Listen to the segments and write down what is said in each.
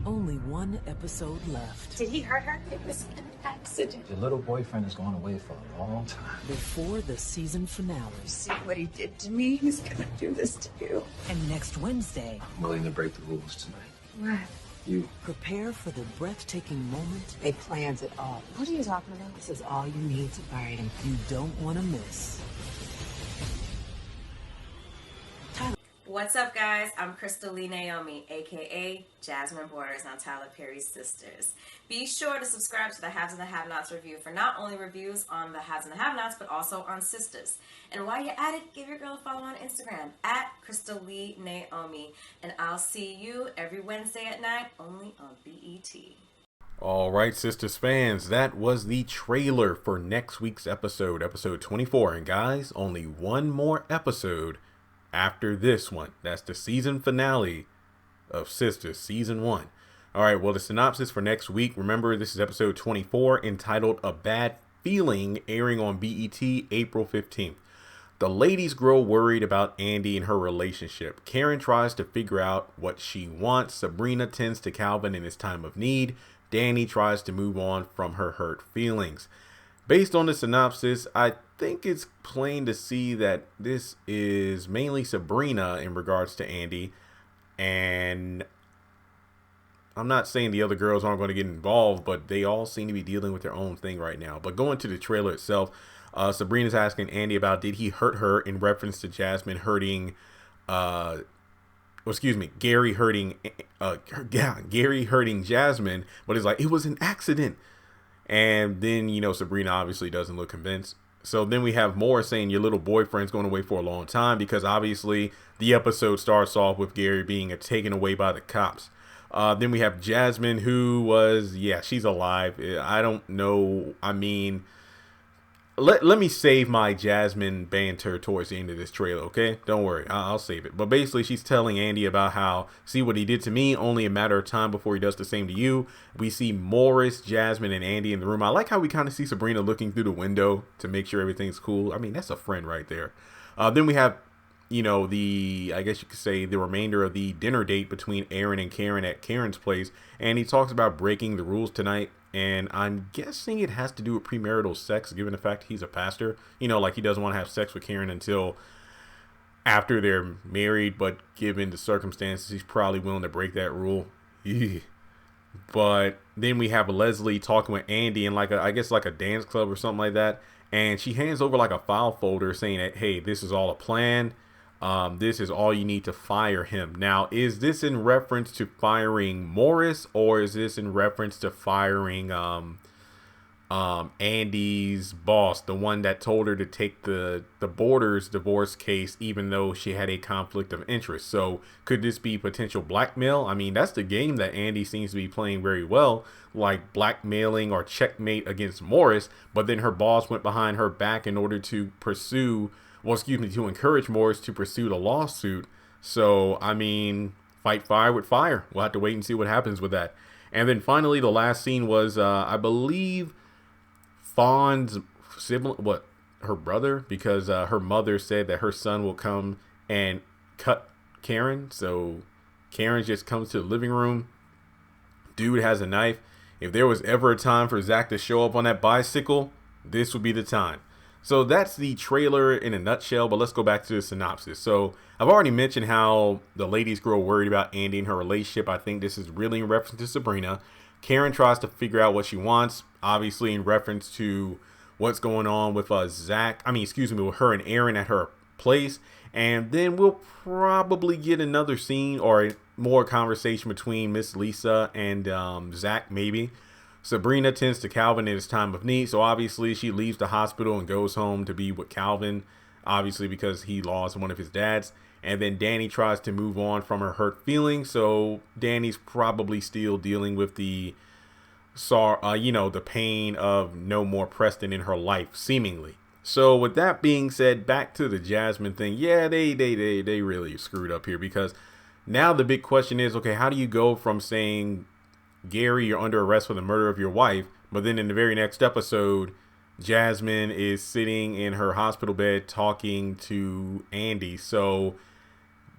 Only one episode left. Did he hurt her? It was an accident. Your little boyfriend has gone away for a long time. Before the season finale. See what he did to me? He's gonna do this to you. And next Wednesday, I'm willing to break the rules tonight. What? You. prepare for the breathtaking moment They planned it all. What are you talking about? This is all you need to fight him. you don't want to miss. What's up, guys? I'm Crystal Lee Naomi, aka Jasmine Borders on Tyler Perry's Sisters. Be sure to subscribe to the Haves and the Have-Nots review for not only reviews on the Haves and the Have-Nots, but also on Sisters. And while you're at it, give your girl a follow on Instagram at Crystal Lee Naomi. And I'll see you every Wednesday at 9, only on BET. All right, Sisters fans, that was the trailer for next week's episode, episode 24. And guys, only one more episode after this one. That's the season finale of Sisters, season 1. All right, well, the synopsis for next week, remember, this is episode 24, entitled A Bad Feeling, airing on BET April 15th. The ladies grow worried about Andy and her relationship. Karen tries to figure out what she wants. Sabrina tends to Calvin in his time of need. Danny tries to move on from her hurt feelings. Based on the synopsis, I think it's plain to see that this is mainly Sabrina in regards to Andy. And I'm not saying the other girls aren't going to get involved, but they all seem to be dealing with their own thing right now. But going to the trailer itself, Sabrina's asking Andy about did he hurt her in reference to Jasmine hurting, Gary hurting, Gary hurting Jasmine, but it's like, it was an accident. And then, Sabrina obviously doesn't look convinced. So then we have Morris saying your little boyfriend's going away for a long time, because obviously the episode starts off with Gary being taken away by the cops. Then we have Jasmine, who was, she's alive. I don't know. I mean, let me save my Jasmine banter towards the end of this trailer, okay? Don't worry, I'll save it. But basically, she's telling Andy about how, see what he did to me, only a matter of time before he does the same to you. We see Morris, Jasmine, and Andy in the room. I like how we kind of see Sabrina looking through the window to make sure everything's cool. I mean, that's a friend right there. Then we have, I guess you could say the remainder of the dinner date between Aaron and Karen at Karen's place. And he talks about breaking the rules tonight. And I'm guessing it has to do with premarital sex, given the fact he's a pastor. Like he doesn't want to have sex with Karen until after they're married. But given the circumstances, he's probably willing to break that rule. But then we have Leslie talking with Andy in I guess a dance club or something like that. And she hands over like a file folder saying that, hey, this is all a plan. This is all you need to fire him. Now, is this in reference to firing Morris, or is this in reference to firing Andy's boss, the one that told her to take the Borders divorce case, even though she had a conflict of interest? So could this be potential blackmail? I mean, that's the game that Andy seems to be playing very well, like blackmailing or checkmate against Morris. But then her boss went behind her back in order to to encourage Morris to pursue the lawsuit. So, I mean, fight fire with fire. We'll have to wait and see what happens with that. And then finally, the last scene was, I believe, Fawn's sibling, her brother, because her mother said that her son will come and cut Karen. So Karen just comes to the living room. Dude has a knife. If there was ever a time for Zach to show up on that bicycle, this would be the time. So that's the trailer in a nutshell, but let's go back to the synopsis. So I've already mentioned how the ladies grow worried about Andy and her relationship. I think this is really in reference to Sabrina. Karen tries to figure out what she wants, obviously in reference to what's going on with with her and Aaron at her place. And then we'll probably get another scene or more conversation between Miss Lisa and Zach, maybe. Sabrina tends to Calvin in his time of need, so obviously she leaves the hospital and goes home to be with Calvin, obviously because he lost one of his dads. And then Danny tries to move on from her hurt feelings, so Danny's probably still dealing with the pain of no more Preston in her life, seemingly. So with that being said, back to the Jasmine thing. Yeah, they really screwed up here, because now the big question is, okay, how do you go from saying, Gary, you're under arrest for the murder of your wife, but then in the very next episode, Jasmine is sitting in her hospital bed talking to Andy. So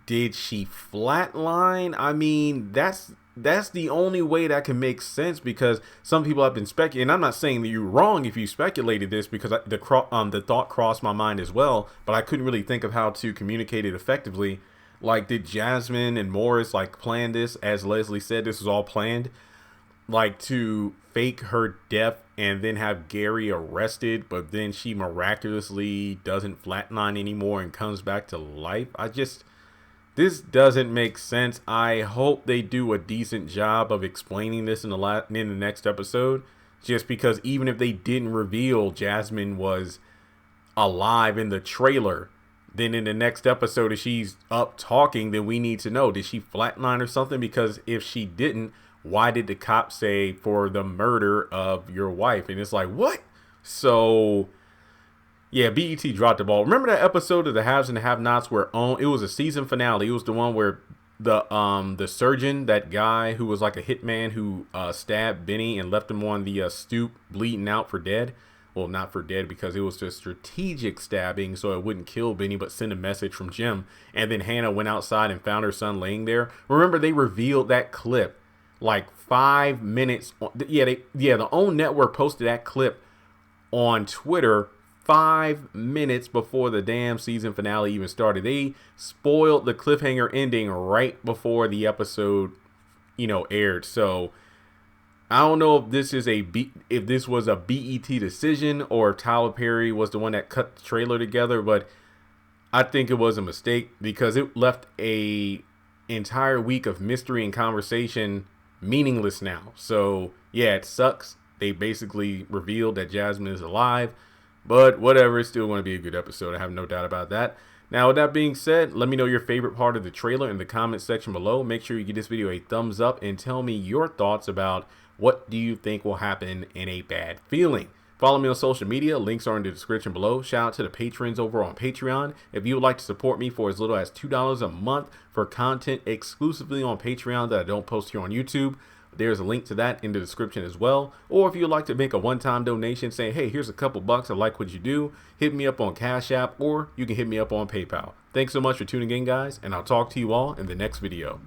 did she flatline? I mean, that's that's the only way that can make sense, because some people have been speculating, and I'm not saying that you're wrong if you speculated this, because the thought crossed my mind as well, but I couldn't really think of how to communicate it effectively. Like, did Jasmine and Morris like plan this? As Leslie said, this was all planned, like to fake her death and then have Gary arrested, but then she miraculously doesn't flatline anymore and comes back to life. This doesn't make sense. I hope they do a decent job of explaining this in the next episode, just because even if they didn't reveal Jasmine was alive in the trailer, then in the next episode, if she's up talking, then we need to know, did she flatline or something? Because if she didn't, why did the cop say for the murder of your wife? And it's like, what? So yeah, BET dropped the ball. Remember that episode of the Haves and the Have-Nots where it was a season finale. It was the one where the surgeon, that guy who was like a hitman who stabbed Benny and left him on the stoop bleeding out for dead. Well, not for dead, because it was just strategic stabbing so it wouldn't kill Benny but send a message from Jim. And then Hannah went outside and found her son laying there. Remember, they revealed that clip like 5 minutes. The OWN network posted that clip on Twitter 5 minutes before the damn season finale even started. They spoiled the cliffhanger ending right before the episode, aired. So I don't know if this was a BET decision or if Tyler Perry was the one that cut the trailer together, but I think it was a mistake, because it left a entire week of mystery and conversation meaningless now. So yeah, it sucks. They basically revealed that Jasmine is alive. But whatever, it's still going to be a good episode. I have no doubt about that. Now, with that being said, let me know your favorite part of the trailer in the comment section below. Make sure you give this video a thumbs up and tell me your thoughts about what do you think will happen in A Bad Feeling. Follow me on social media. Links are in the description below. Shout out to the patrons over on Patreon. If you would like to support me for as little as $2 a month for content exclusively on Patreon that I don't post here on YouTube, there's a link to that in the description as well. Or if you'd like to make a one-time donation saying, hey, here's a couple bucks, I like what you do, hit me up on Cash App, or you can hit me up on PayPal. Thanks so much for tuning in, guys, and I'll talk to you all in the next video.